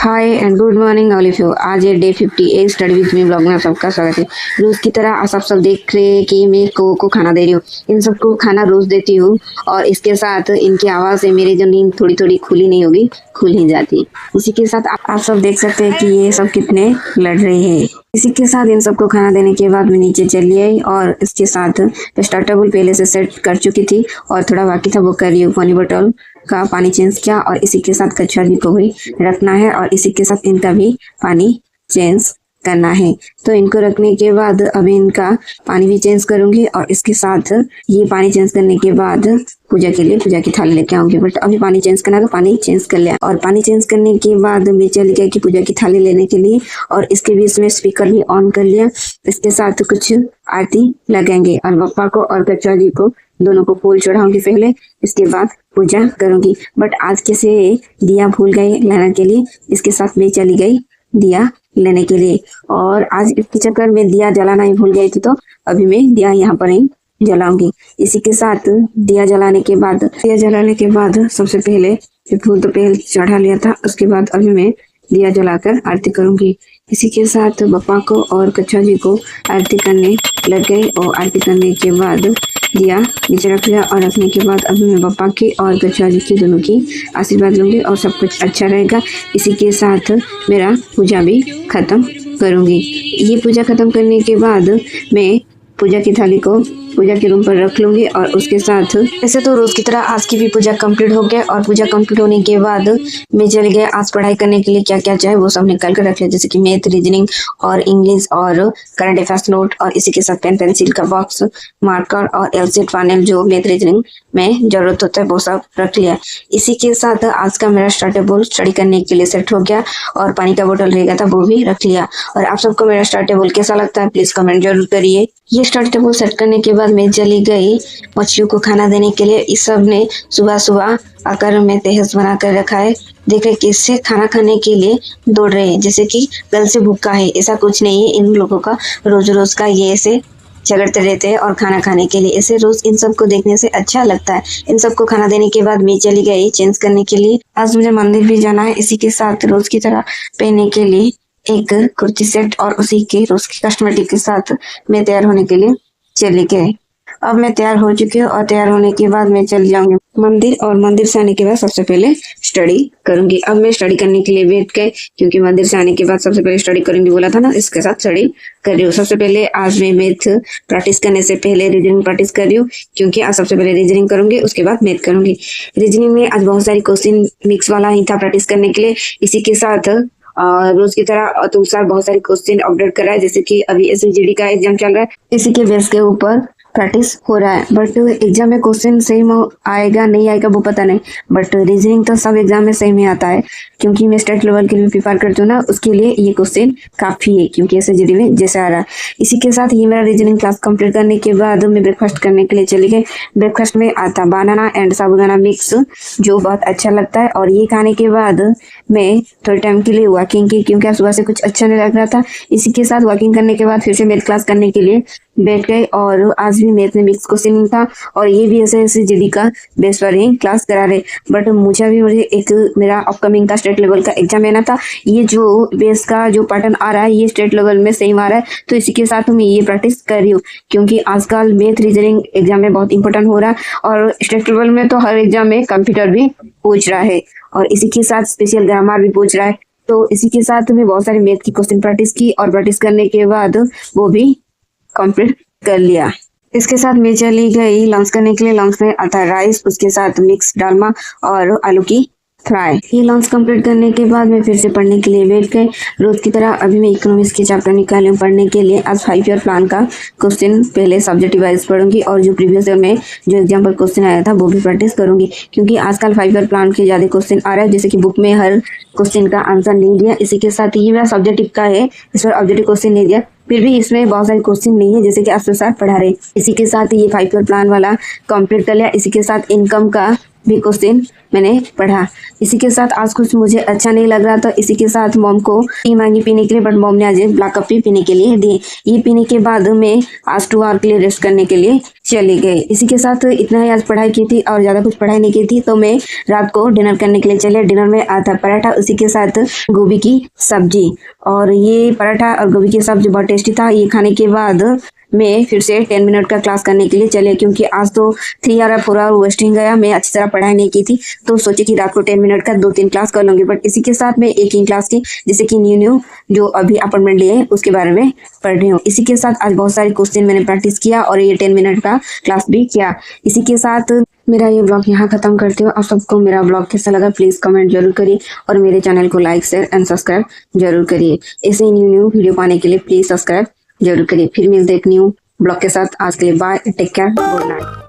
Hi and good morning all of you. आज ये day 58 study with me blog में आप सबका स्वागत है। रोज की तरह आप सब देख रहे हैं कि मैं को खाना दे रही हूँ। इन सबको खाना रोज देती हूँ और इसके साथ इनकी आवाज से मेरी जो नींद थोड़ी थोड़ी खुली नहीं होगी, खुल ही जाती। इसी के साथ आप सब देख सकते हैं कि ये सब कितने लड़ रहे हैं। इसी के साथ इन सबको खाना देने के बाद मैं नीचे चली आई और इसके साथ स्टार्टर बोल पहले से सेट कर चुकी थी और थोड़ा बाकी था वो कर रही हूँ। पानी बोतल का पानी चेंज किया और इसी के साथ कछुआ जी को भी रखना है और इसी के साथ इनका भी पानी चेंज करना है। तो इनको रखने के बाद अभी इनका पानी भी चेंज करूंगी और इसके साथ ये पानी चेंज करने के बाद पूजा के लिए पूजा की थाली लेके आऊंगी। बट अभी पानी चेंज करना तो पानी चेंज कर लिया और पानी चेंज करने के बाद मैं चली गई कि पूजा की थाली लेने के लिए और इसके बीच में स्पीकर भी ऑन कर लिया। इसके साथ कुछ आरती लगाएंगे और बप्पा को और कच्चा जी को दोनों को फूल चढ़ाऊंगी पहले, इसके बाद पूजा करूंगी। बट आज कैसे दिया भूल गई लाने के लिए, इसके साथ मैं चली गई दिया लेने के लिए और आज इसके चक्कर में दिया जलाना ही भूल गई थी, तो अभी मैं दिया यहाँ पर ही जलाऊंगी। इसी के साथ दिया जलाने के बाद सबसे पहले फूल तो पहले चढ़ा लिया था, उसके बाद अभी मैं दिया जलाकर आरती करूंगी। इसी के साथ बप्पा को और कच्चा जी को आरती करने लग गई और आरती करने के बाद दिया नीचे रख लिया और रखने के बाद अभी मैं बप्पा की और कच्चा जी की दोनों की आशीर्वाद लूंगी और सब कुछ अच्छा रहेगा। इसी के साथ मेरा पूजा भी खत्म करूंगी। ये पूजा खत्म करने के बाद मैं पूजा की थाली को पूजा के रूम पर रख लूंगी और उसके साथ ऐसे तो रोज की तरह आज की भी पूजा कंप्लीट हो गया और पूजा कंप्लीट होने के बाद मैं चली गई आज पढ़ाई करने के लिए क्या क्या चाहे वो सब निकाल कर रख लिया, जैसे कि मैथ, रीजनिंग और इंग्लिश और करंट अफेयर्स नोट और इसी के साथ पेन पेंसिल का बॉक्स, मार्कर और एलसीड फाइनल जो मैथ रीजनिंग में जरूरत होता है वो सब रख लिया। इसी के साथ आज का मेरा स्टडी टेबल स्टडी करने के लिए सेट हो गया और पानी का बोतल रहेगा था वो भी रख लिया। और आप सबको मेरा स्टडी टेबल कैसा लगता है प्लीज कमेंट जरूर करिए। ये स्टडी टेबल सेट करने के बाद मैं चली गई मछलियों को खाना देने के लिए। इस सब ने सुबह सुबह आकर में तेहस बना कर रखा है। देख रहे किससे खाना खाने के लिए दौड़ रहे हैं, जैसे कि कल से भूखा है, ऐसा कुछ नहीं है। इन लोगों का रोज रोज का ये ऐसे झगड़ते रहते हैं और खाना खाने के लिए ऐसे रोज इन सबको देखने से अच्छा लगता है। इन सबको खाना देने के बाद मैं चली गई चेंज करने के लिए। आज मुझे मंदिर भी जाना है। इसी के साथ रोज की तरह पहनने के लिए एक कुर्ती सेट और उसी के रोज की कॉस्मेटिक के साथ मैं तैयार होने के लिए चली गई। अब मैं तैयार हो चुकी हूँ और तैयार होने के बाद मैं चली जाऊंगी मंदिर और मंदिर से आने के बाद सबसे पहले स्टडी करूंगी। अब मैं स्टडी करने के लिए बैठ गई क्योंकि मंदिर से आने के बाद सबसे पहले स्टडी करूंगी बोला था ना, इसके साथ स्टडी कर रही हूँ। सबसे पहले आज मैं मैथ प्रैक्टिस करने से पहले रीजनिंग प्रैक्टिस कर रही हूँ क्योंकि आज सबसे पहले रीजनिंग करूंगी उसके बाद मैथ करूंगी। रीजनिंग में आज बहुत सारी क्वेश्चन मिक्स वाला ही था प्रैक्टिस करने के लिए। इसी के साथ रोज की तरह तुषार बहुत सारे क्वेश्चन अपडेट कर रहा है, जैसे कि अभी एसजीडी का एग्जाम चल रहा है, इसी के बेस के ऊपर प्रैक्टिस हो रहा है। बट एग्जाम में क्वेश्चन सही में आएगा नहीं आएगा वो पता नहीं, बट रीजनिंग तो सब एग्जाम में सही में आता है क्योंकि मैं स्टेट लेवल के लिए प्रिपेयर करती हूँ ना, उसके लिए ये क्वेश्चन काफी है क्योंकि एसजीडी में जैसे आ रहा है। इसी के साथ ये मेरा रीजनिंग क्लास कंप्लीट करने के बाद मैं ब्रेकफास्ट करने के लिए चली गई। ब्रेकफास्ट में आता बनाना एंड साबूदाना मिक्स जो बहुत अच्छा लगता है और ये खाने के बाद मैं थोड़े टाइम के लिए वॉकिंग की क्योंकि सुबह से कुछ अच्छा नहीं लग रहा था। इसी के साथ वॉकिंग करने के बाद फिर से मैथ क्लास करने के लिए बैठ गए और आज भी मैथ में मिक्स क्वेश्चन था और ये भी ऐसे जीडी का बेस पर ही क्लास करा रहे। बट मुझे एक मेरा अपकमिंग का स्टेट लेवल का एग्जाम लेना था। ये जो बेस का जो पैटर्न आ रहा है ये स्टेट लेवल में सेम आ रहा है, तो इसी के साथ मैं ये प्रैक्टिस कर रही हूँ क्योंकि आजकल मैथ रीजनिंग एग्जाम में बहुत इंपॉर्टेंट हो रहा है और स्टेट लेवल में तो हर एग्जाम में कंप्यूटर भी पूछ रहा है और इसी के साथ स्पेशल ग्रामर भी पूछ रहा है। तो इसी के साथ मैं बहुत सारे मैथ की क्वेश्चन प्रैक्टिस की और प्रैक्टिस करने के बाद वो भी कंप्लीट कर लिया। इसके साथ मैं चली गई लंच करने के लिए। लंच में आता है राइस, उसके साथ मिक्स डालमा और आलू की फ्राई। ये लंच कंप्लीट करने के बाद मैं फिर से पढ़ने के लिए बैठ गई। रोज की तरह अभी मैं इकोनॉमिक्स के चैप्टर निकाली हूँ पढ़ने के लिए। आज 5 ईयर प्लान का क्वेश्चन पहले सब्जेक्ट वाइज पढ़ूंगी और जो प्रीवियस ईयर में जो एग्जाम्पल क्वेश्चन आया था वो भी प्रैक्टिस करूंगी क्योंकि आजकल 5 ईयर प्लान के ज्यादा क्वेश्चन आ रहा है, जैसे कि बुक में हर क्वेश्चन का आंसर नहीं दिया। इसी के साथ ये मेरा सब्जेक्टिव का है, इस पर ऑब्जेक्टिव क्वेश्चन नहीं दिया, फिर भी इसमें बहुत सारे क्वेश्चन नहीं है जैसे कि आप सर पढ़ा रहे। इसी के साथ ये 5 ईयर प्लान वाला कंप्लीट कर लिया। इसी के साथ इनकम का भी क्वेश्चन मैंने पढ़ा। इसी के साथ आज कुछ मुझे अच्छा नहीं लग रहा था, इसी के साथ मॉम को टी मांगी पीने के लिए, बट मॉम ने आज ब्लैक कॉफी पीने के लिए दी। ये पीने के बाद मैं आज 2 आवर के लिए रेस्ट करने के लिए चले गए। इसी के साथ इतना ही आज पढ़ाई की थी और ज़्यादा कुछ पढ़ाई नहीं की थी, तो मैं रात को डिनर करने के लिए चले। डिनर में आधा पराठा, उसी के साथ गोभी की सब्जी, और ये पराठा और गोभी की सब्जी बहुत टेस्टी था। ये खाने के बाद मैं फिर से 10 मिनट का क्लास करने के लिए चले, क्योंकि आज तो 3 आवर 4 आवर वेस्टिंग गया, मैं अच्छी तरह पढ़ाई नहीं की थी। तो सोचे कि रात को 10 मिनट का 2-3 क्लास कर लूँगी, बट इसी के साथ मैं एक ही क्लास की, जैसे कि न्यू जो अभी अपॉइंटमेंट लिए उसके बारे में पढ़ रही हूँ। इसी के साथ आज बहुत सारे क्वेश्चन मैंने प्रैक्टिस किया और ये 10 मिनट का क्लास भी किया। इसी के साथ मेरा ये ब्लॉग यहाँ खत्म करती हूँ। आप सबको मेरा ब्लॉग कैसा लगा प्लीज़ कमेंट जरूर करिए और मेरे चैनल को लाइक शेयर एंड सब्सक्राइब जरूर करिए। ऐसे ही न्यू वीडियो पाने के लिए प्लीज़ सब्सक्राइब जरूर करिए। फिर मिलते एक न्यू ब्लॉग के साथ। आज के लिए bye, take care, good night.